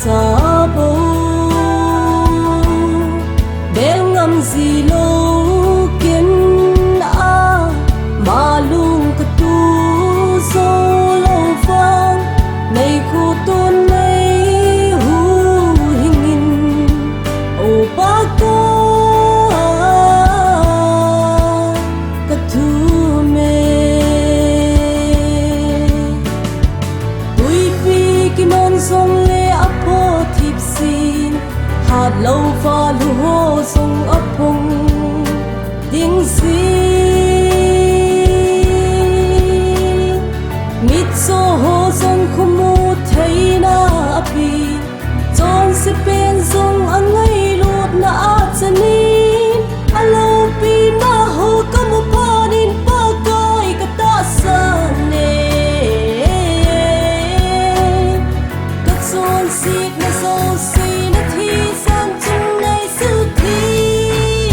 cha bố bel ngâm gì lâu kiến a mà lung cả tu dâu lâu vang này khu tôn này hu hình in ô ba cô cả thu mê tuổi phi kim non sông lê ấp hồ thiệp xin hạt lâu pha lu hồ sông ấp hùng tiếng xin mít so hồ sông không mu thấy na api chọn se pen sông anh ngay lụt na chân nín alo pi na hồ cầm một pa nín pa coi cả ta sang nè các chọn xịt na sông xì na thi sang chân này sự thi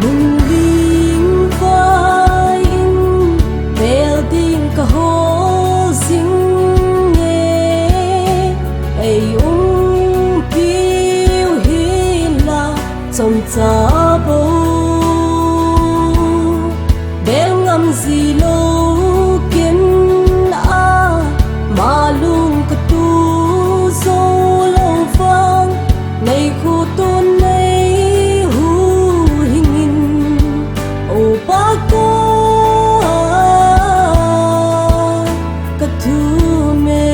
mùng bình vai bèo đinh cả hồ sinh nghe ai piu hi la trong cha bố bèo ngâm gì lâu kiến a mà lung cả tu dâu lâu vang này khu tôn này hu hình in ô ba cô cả thu mê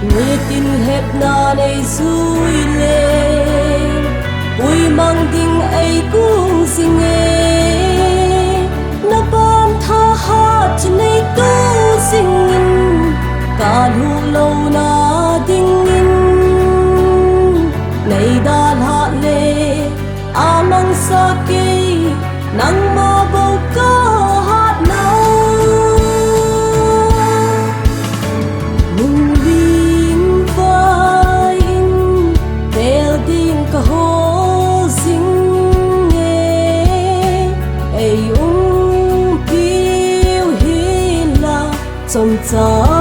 người tin hết na này vui lên vui mang tiếng ấy cũng xin nghe na ban tha hát trên này tu xin cả lu lâu na tiếng in này đàn hát lệ a mang sa kê nắng mơ bầu ca hát nâu cả hồ sinh nghe ai piu hi la trong cha